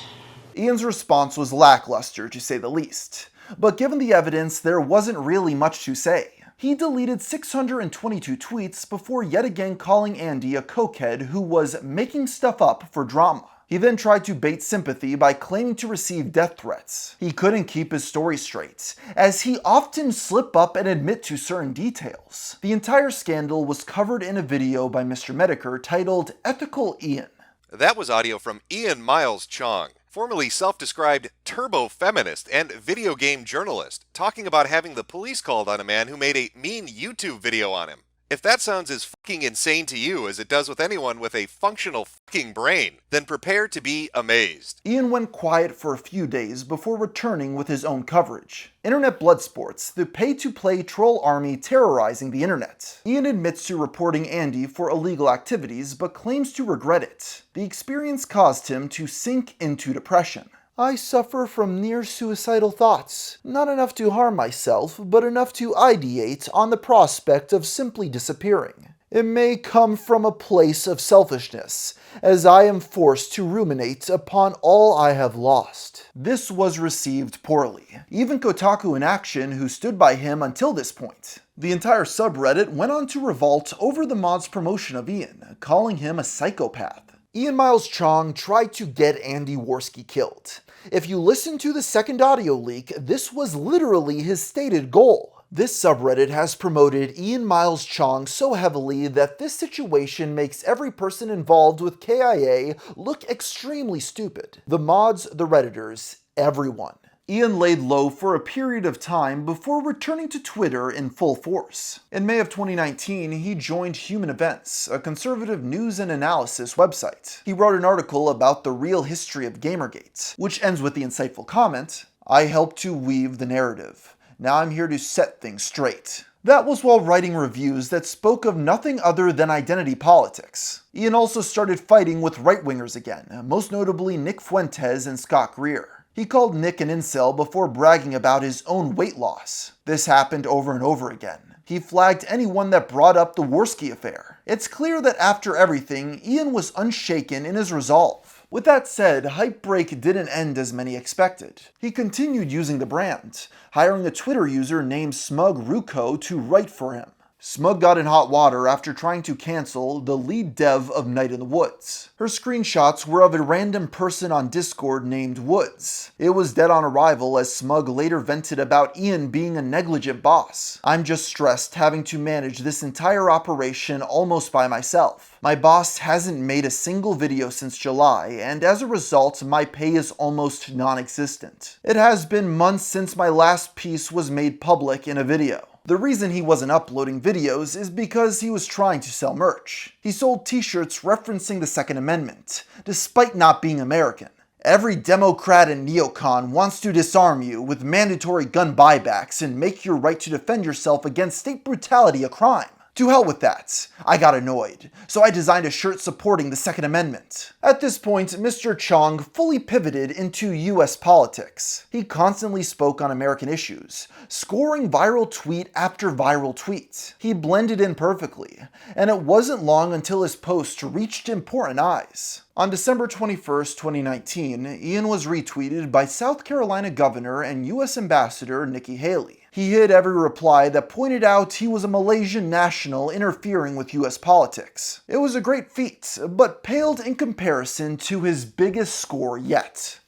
Ian's response was lackluster, to say the least. But given the evidence, there wasn't really much to say. He deleted 622 tweets before yet again calling Andy a cokehead who was making stuff up for drama. He then tried to bait sympathy by claiming to receive death threats. He couldn't keep his story straight, as he often slip up and admit to certain details. The entire scandal was covered in a video by Mr. Medicare titled Ethical Ian. That was audio from Ian Miles Cheong, formerly self-described turbo-feminist and video game journalist, talking about having the police called on a man who made a mean YouTube video on him. If that sounds as fucking insane to you as it does with anyone with a functional fucking brain, then prepare to be amazed. Ian went quiet for a few days before returning with his own coverage. Internet Bloodsports, the pay-to-play troll army terrorizing the internet. Ian admits to reporting Andy for illegal activities, but claims to regret it. The experience caused him to sink into depression. I suffer from near-suicidal thoughts. Not enough to harm myself, but enough to ideate on the prospect of simply disappearing. It may come from a place of selfishness, as I am forced to ruminate upon all I have lost. This was received poorly. Even Kotaku in Action, who stood by him until this point. The entire subreddit went on to revolt over the mod's promotion of Ian, calling him a psychopath. Ian Miles Cheong tried to get Andy Worski killed. If you listen to the second audio leak, this was literally his stated goal. This subreddit has promoted Ian Miles Cheong so heavily that this situation makes every person involved with KIA look extremely stupid. The mods, the Redditors, everyone. Ian laid low for a period of time before returning to Twitter in full force. In May of 2019, he joined Human Events, a conservative news and analysis website. He wrote an article about the real history of Gamergate, which ends with the insightful comment, "I helped to weave the narrative. Now I'm here to set things straight." That was while writing reviews that spoke of nothing other than identity politics. Ian also started fighting with right-wingers again, most notably Nick Fuentes and Scott Greer. He called Nick an incel before bragging about his own weight loss. This happened over and over again. He flagged anyone that brought up the Worski affair. It's clear that after everything, Ian was unshaken in his resolve. With that said, Hypebreak didn't end as many expected. He continued using the brand, hiring a Twitter user named Smug Ruko to write for him. Smug got in hot water after trying to cancel the lead dev of Night in the Woods. Her screenshots were of a random person on Discord named Woods. It was dead on arrival as Smug later vented about Ian being a negligent boss. "I'm just stressed having to manage this entire operation almost by myself. My boss hasn't made a single video since July, and as a result, my pay is almost non-existent. It has been months since my last piece was made public in a video." The reason he wasn't uploading videos is because he was trying to sell merch. He sold t-shirts referencing the Second Amendment, despite not being American. "Every Democrat and neocon wants to disarm you with mandatory gun buybacks and make your right to defend yourself against state brutality a crime. To hell with that. I got annoyed, so I designed a shirt supporting the Second Amendment." At this point, Mr. Cheong fully pivoted into US politics. He constantly spoke on American issues, scoring viral tweet after viral tweet. He blended in perfectly, and it wasn't long until his post reached important eyes. On December 21st, 2019, Ian was retweeted by South Carolina Governor and US Ambassador Nikki Haley. He hid every reply that pointed out he was a Malaysian national interfering with US politics. It was a great feat, but paled in comparison to his biggest score yet.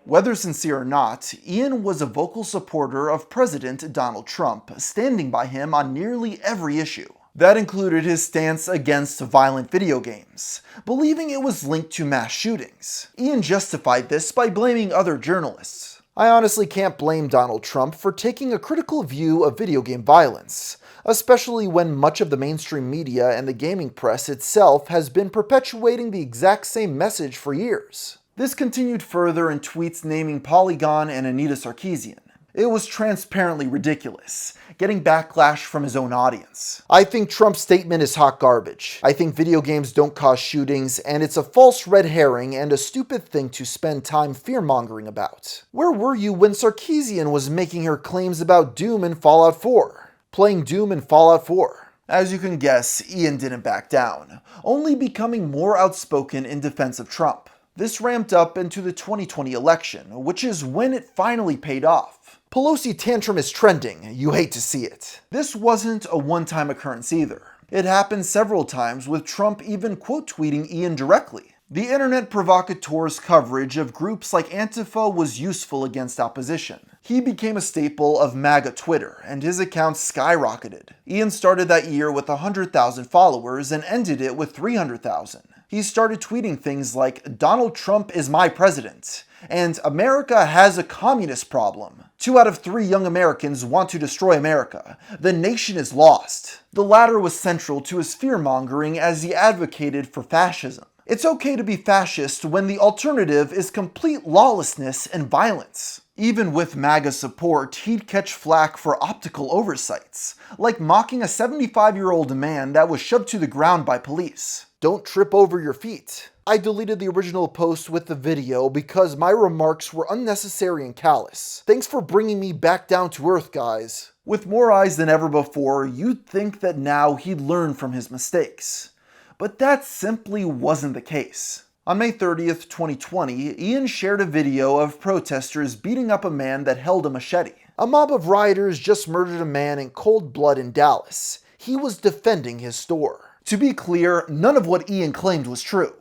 Whether sincere or not, Ian was a vocal supporter of President Donald Trump, standing by him on nearly every issue. That included his stance against violent video games, believing it was linked to mass shootings. Ian justified this by blaming other journalists. I honestly can't blame Donald Trump for taking a critical view of video game violence, especially when much of the mainstream media and the gaming press itself has been perpetuating the exact same message for years. This continued further in tweets naming Polygon and Anita Sarkeesian. It was transparently ridiculous, getting backlash from his own audience. "I think Trump's statement is hot garbage. I think video games don't cause shootings, and it's a false red herring and a stupid thing to spend time fear-mongering about. Where were you when Sarkeesian was making her claims about Doom and Fallout 4? Playing Doom and Fallout 4. As you can guess, Ian didn't back down, only becoming more outspoken in defense of Trump. This ramped up into the 2020 election, which is when it finally paid off. Pelosi tantrum is trending, you hate to see it. This wasn't a one-time occurrence either. It happened several times, with Trump even quote-tweeting Ian directly. The internet provocateur's coverage of groups like Antifa was useful against opposition. He became a staple of MAGA Twitter, and his accounts skyrocketed. Ian started that year with 100,000 followers and ended it with 300,000. He started tweeting things like, "Donald Trump is my president," and "America has a communist problem. 2 out of 3 young Americans want to destroy America. The nation is lost." The latter was central to his fear-mongering as he advocated for fascism. It's okay to be fascist when the alternative is complete lawlessness and violence. Even with MAGA support, he'd catch flack for optical oversights, like mocking a 75-year-old man that was shoved to the ground by police. "Don't trip over your feet." I deleted the original post with the video because my remarks were unnecessary and callous. Thanks for bringing me back down to earth, guys. With more eyes than ever before, you'd think that now he'd learn from his mistakes. But that simply wasn't the case. On May 30th, 2020, Ian shared a video of protesters beating up a man that held a machete. A mob of rioters just murdered a man in cold blood in Dallas. He was defending his store. To be clear, none of what Ian claimed was true.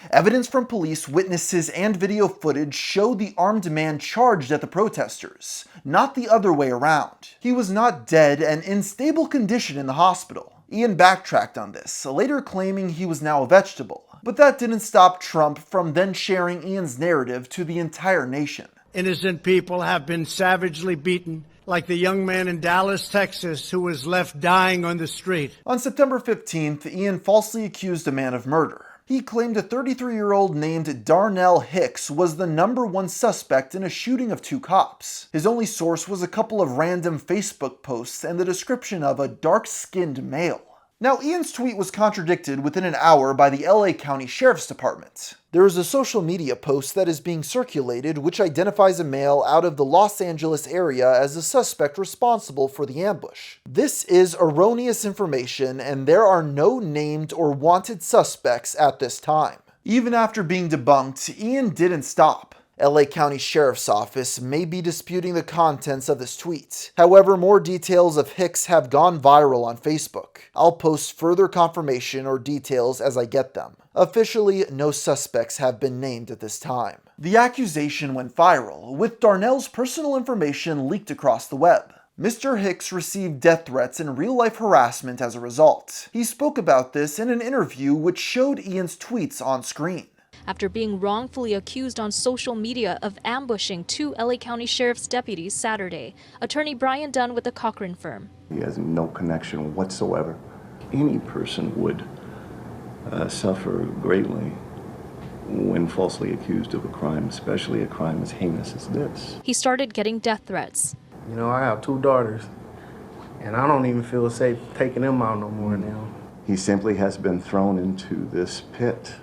Evidence from police witnesses and video footage showed the armed man charged at the protesters, not the other way around. He was not dead and in stable condition in the hospital. Ian backtracked on this, later claiming he was now a vegetable. But that didn't stop Trump from then sharing Ian's narrative to the entire nation. "Innocent people have been savagely beaten, like the young man in Dallas, Texas, who was left dying on the street." On September 15th, Ian falsely accused a man of murder. He claimed a 33-year-old named Darnell Hicks was the #1 suspect in a shooting of 2 cops. His only source was a couple of random Facebook posts and the description of a dark-skinned male. Now, Ian's tweet was contradicted within an hour by the LA County Sheriff's Department. There is a social media post that is being circulated which identifies a male out of the Los Angeles area as the suspect responsible for the ambush. This is erroneous information, and there are no named or wanted suspects at this time. Even after being debunked, Ian didn't stop. LA County Sheriff's Office may be disputing the contents of this tweet. However, more details of Hicks have gone viral on Facebook. I'll post further confirmation or details as I get them. Officially, no suspects have been named at this time. The accusation went viral, with Darnell's personal information leaked across the web. Mr. Hicks received death threats and real-life harassment as a result. He spoke about this in an interview which showed Ian's tweets on screen. After being wrongfully accused on social media of ambushing 2 LA County Sheriff's deputies Saturday, attorney Brian Dunn with the Cochran firm. He has no connection whatsoever. Any person would suffer greatly when falsely accused of a crime, especially a crime as heinous as this. He started getting death threats. You know, I have 2 daughters, and I don't even feel safe taking them out no more now. He simply has been thrown into this pit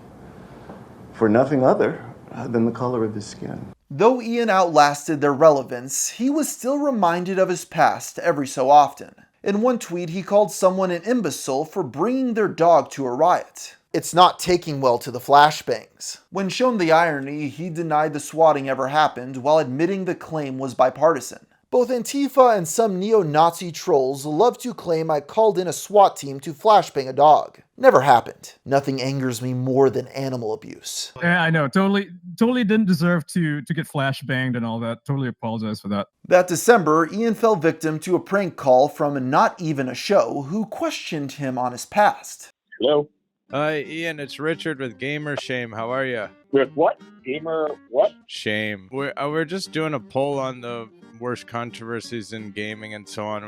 for nothing other than the color of his skin. Though Ian outlasted their relevance, he was still reminded of his past every so often. In one tweet, he called someone an imbecile for bringing their dog to a riot. It's not taking well to the flashbangs. When shown the irony, he denied the swatting ever happened while admitting the claim was bipartisan. Both Antifa and some neo-Nazi trolls love to claim I called in a SWAT team to flashbang a dog. Never happened. Nothing angers me more than animal abuse. Yeah, I know. Totally didn't deserve to get flashbanged and all that. Totally apologize for that. That December, Ian fell victim to a prank call from Not Even a Show who questioned him on his past. Hello? Hi, Ian. It's Richard with Gamer Shame. How are you? With what? Gamer what? Shame. We're just doing a poll on the worst controversies in gaming and so on.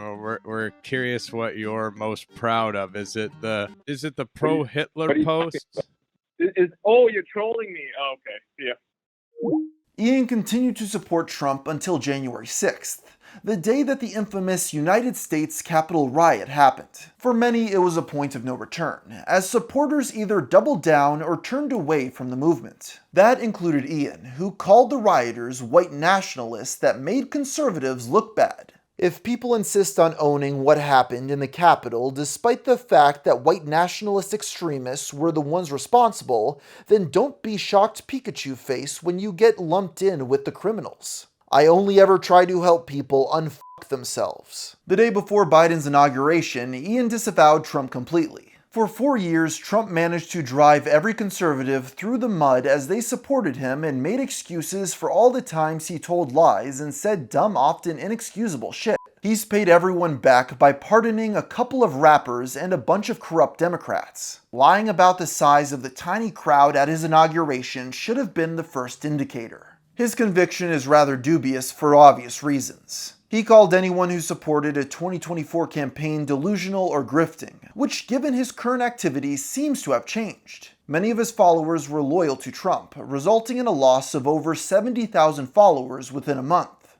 We're curious what you're most proud of. Is it the pro Hitler post? Oh, you're trolling me. Oh, okay. Yeah. Ian continued to support Trump until January 6th, the day that the infamous United States Capitol riot happened. For many, it was a point of no return, as supporters either doubled down or turned away from the movement. That included Ian, who called the rioters white nationalists that made conservatives look bad. If people insist on owning what happened in the Capitol despite the fact that white nationalist extremists were the ones responsible, then don't be shocked Pikachu face when you get lumped in with the criminals. I only ever try to help people unfuck themselves. The day before Biden's inauguration, Ian disavowed Trump completely. For 4 years, Trump managed to drive every conservative through the mud as they supported him and made excuses for all the times he told lies and said dumb, often inexcusable shit. He's paid everyone back by pardoning a couple of rappers and a bunch of corrupt Democrats. Lying about the size of the tiny crowd at his inauguration should have been the first indicator. His conviction is rather dubious for obvious reasons. He called anyone who supported a 2024 campaign delusional or grifting, which given his current activities seems to have changed. Many of his followers were loyal to Trump, resulting in a loss of over 70,000 followers within a month.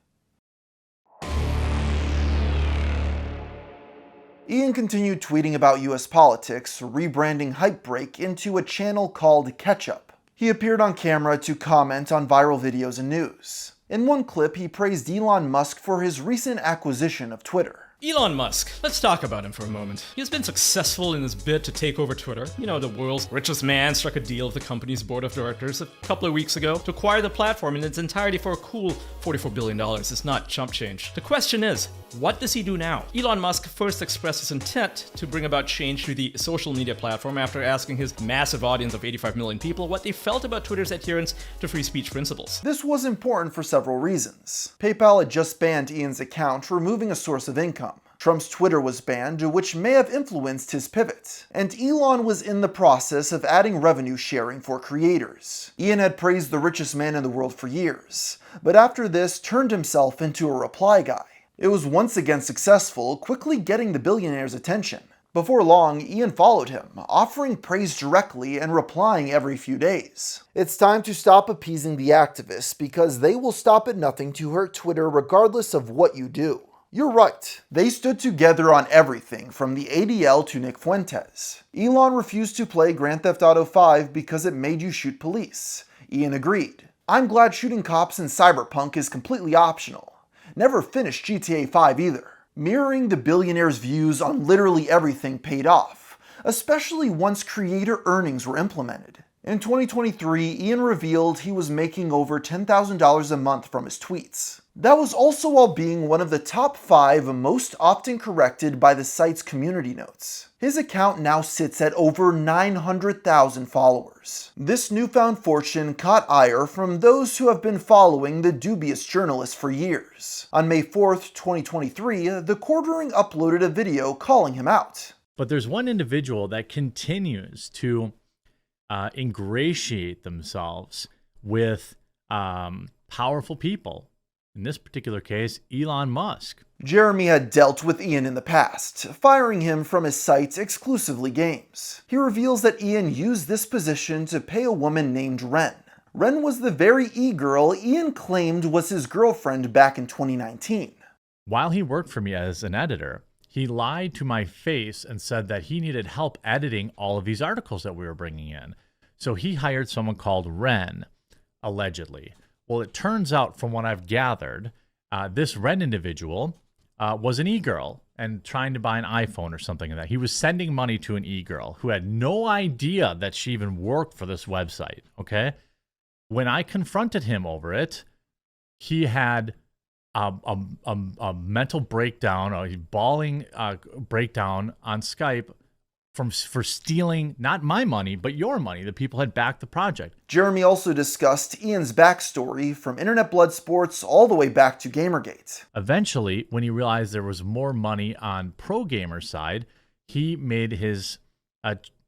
Ian continued tweeting about US politics, rebranding Hypebreak into a channel called Ketchup. He appeared on camera to comment on viral videos and news. In one clip, he praised Elon Musk for his recent acquisition of Twitter. Elon Musk. Let's talk about him for a moment. He has been successful in his bid to take over Twitter. You know, the world's richest man struck a deal with the company's board of directors a couple of weeks ago to acquire the platform in its entirety for a cool $44 billion. It's not chump change. The question is, what does he do now? Elon Musk first expressed his intent to bring about change to the social media platform after asking his massive audience of 85 million people what they felt about Twitter's adherence to free speech principles. This was important for several reasons. PayPal had just banned Ian's account, removing a source of income. Trump's Twitter was banned, which may have influenced his pivot. And Elon was in the process of adding revenue sharing for creators. Ian had praised the richest man in the world for years, but after this turned himself into a reply guy. It was once again successful, quickly getting the billionaire's attention. Before long, Ian followed him, offering praise directly and replying every few days. It's time to stop appeasing the activists because they will stop at nothing to hurt Twitter regardless of what you do. You're right, they stood together on everything from the ADL to Nick Fuentes. Elon refused to play Grand Theft Auto 5 because it made you shoot police. Ian agreed. I'm glad shooting cops in Cyberpunk is completely optional. Never finished GTA 5 either. Mirroring the billionaire's views on literally everything paid off, especially once creator earnings were implemented. In 2023, Ian revealed he was making over $10,000 a month from his tweets. That was also while being one of the top 5 most often corrected by the site's community notes. His account now sits at over 900,000 followers. This newfound fortune caught ire from those who have been following the dubious journalist for years. On May 4th, 2023, The Quartering uploaded a video calling him out. But there's one individual that continues to ingratiate themselves with powerful people. In this particular case, Elon Musk. Jeremy had dealt with Ian in the past, firing him from his site Exclusively Games. He reveals that Ian used this position to pay a woman named Ren. Ren was the very e-girl Ian claimed was his girlfriend back in 2019. While he worked for me as an editor, he lied to my face and said that he needed help editing all of these articles that we were bringing in. So he hired someone called Ren, allegedly. Well, it turns out, from what I've gathered, this Ren individual was an e-girl and trying to buy an iPhone or something like that. He was sending money to an e-girl who had no idea that she even worked for this website, okay? When I confronted him over it, he had a mental breakdown, a bawling breakdown on Skype for stealing not my money, but your money. The people had backed the project. Jeremy also discussed Ian's backstory from Internet Blood Sports all the way back to Gamergate. Eventually, when he realized there was more money on Pro Gamer's side, he made his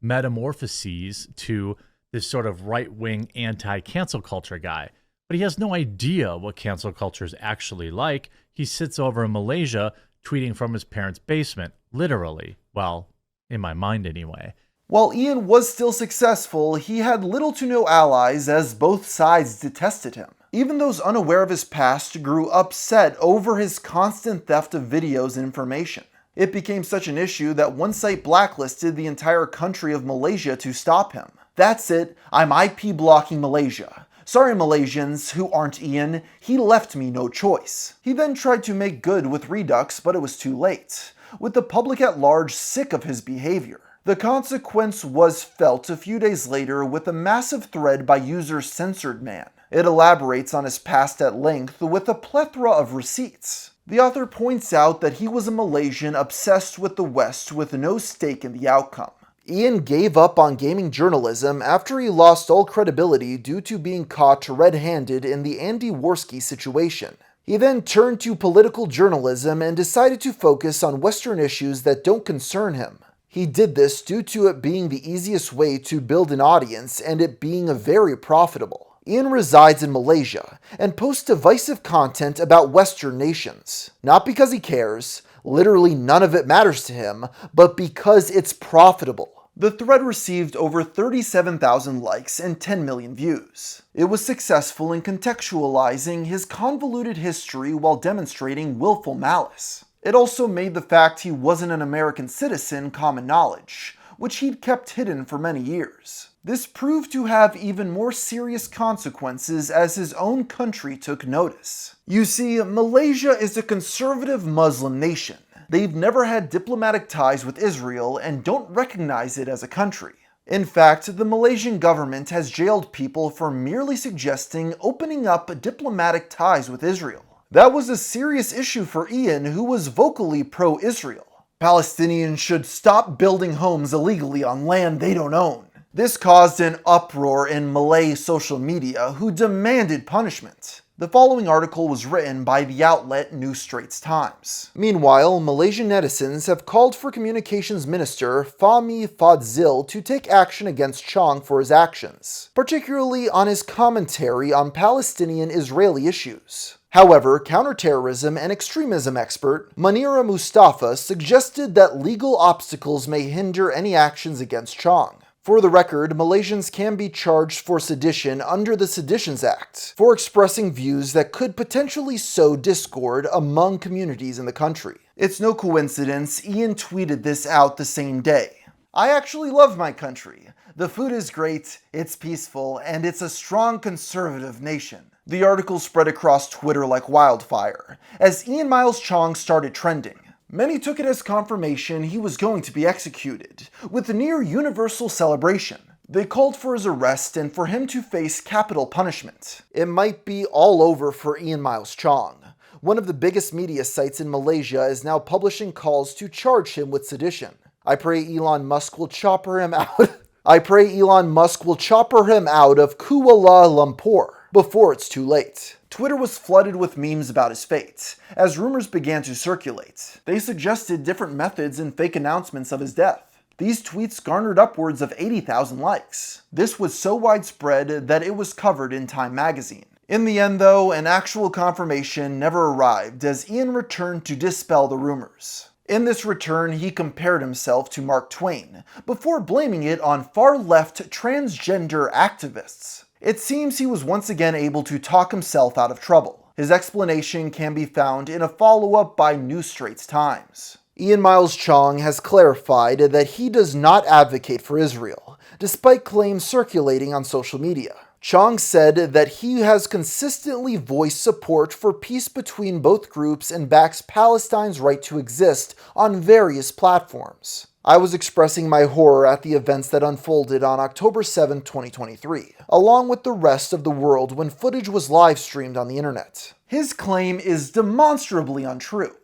metamorphoses to this sort of right-wing anti-cancel culture guy. But he has no idea what cancel culture is actually like. He sits over in Malaysia tweeting from his parents' basement, literally. Well, in my mind anyway. While Ian was still successful, he had little to no allies as both sides detested him. Even those unaware of his past grew upset over his constant theft of videos and information. It became such an issue that one site blacklisted the entire country of Malaysia to stop him. That's it, I'm IP blocking Malaysia. Sorry Malaysians who aren't Ian, he left me no choice. He then tried to make good with Redux, but it was too late, with the public at large sick of his behavior. The consequence was felt a few days later with a massive thread by user Censored Man. It elaborates on his past at length with a plethora of receipts. The author points out that he was a Malaysian obsessed with the West with no stake in the outcome. Ian gave up on gaming journalism after he lost all credibility due to being caught red-handed in the Andy Worski situation. He then turned to political journalism and decided to focus on Western issues that don't concern him. He did this due to it being the easiest way to build an audience and it being very profitable. Ian resides in Malaysia and posts divisive content about Western nations. Not because he cares, literally none of it matters to him, but because it's profitable. The thread received over 37,000 likes and 10 million views. It was successful in contextualizing his convoluted history while demonstrating willful malice. It also made the fact he wasn't an American citizen common knowledge, which he'd kept hidden for many years. This proved to have even more serious consequences as his own country took notice. You see, Malaysia is a conservative Muslim nation. They've never had diplomatic ties with Israel and don't recognize it as a country. In fact, the Malaysian government has jailed people for merely suggesting opening up diplomatic ties with Israel. That was a serious issue for Ian, who was vocally pro-Israel. Palestinians should stop building homes illegally on land they don't own. This caused an uproar in Malay social media, who demanded punishment. The following article was written by the outlet New Straits Times. Meanwhile, Malaysian netizens have called for Communications Minister Fahmi Fadzil to take action against Cheong for his actions, particularly on his commentary on Palestinian-Israeli issues. However, counterterrorism and extremism expert Manira Mustafa suggested that legal obstacles may hinder any actions against Cheong. For the record, Malaysians can be charged for sedition under the Seditions Act for expressing views that could potentially sow discord among communities in the country. It's no coincidence Ian tweeted this out the same day. I actually love my country. The food is great, it's peaceful, and it's a strong conservative nation. The article spread across Twitter like wildfire, as Ian Miles Cheong started trending. Many took it as confirmation he was going to be executed, with a near universal celebration. They called for his arrest and for him to face capital punishment. It might be all over for Ian Miles Cheong. One of the biggest media sites in Malaysia is now publishing calls to charge him with sedition. I pray Elon Musk will chopper him out. I pray Elon Musk will chopper him out of Kuala Lumpur before it's too late. Twitter was flooded with memes about his fate, as rumors began to circulate. They suggested different methods and fake announcements of his death. These tweets garnered upwards of 80,000 likes. This was so widespread that it was covered in Time magazine. In the end though, an actual confirmation never arrived as Ian returned to dispel the rumors. In this return, he compared himself to Mark Twain, before blaming it on far-left transgender activists. It seems he was once again able to talk himself out of trouble. His explanation can be found in a follow-up by New Straits Times. Ian Miles Cheong has clarified that he does not advocate for Israel, despite claims circulating on social media. Cheong said that he has consistently voiced support for peace between both groups and backs Palestine's right to exist on various platforms. I was expressing my horror at the events that unfolded on October 7, 2023, along with the rest of the world when footage was live streamed on the internet. His claim is demonstrably untrue,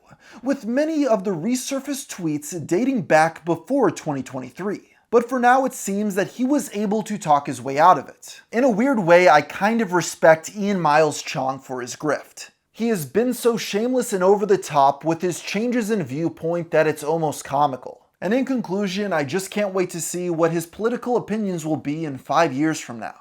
with many of the resurfaced tweets dating back before 2023. But for now it seems that he was able to talk his way out of it. In a weird way, I kind of respect Ian Miles Cheong for his grift. He has been so shameless and over the top with his changes in viewpoint that it's almost comical. And in conclusion, I just can't wait to see what his political opinions will be in 5 years from now.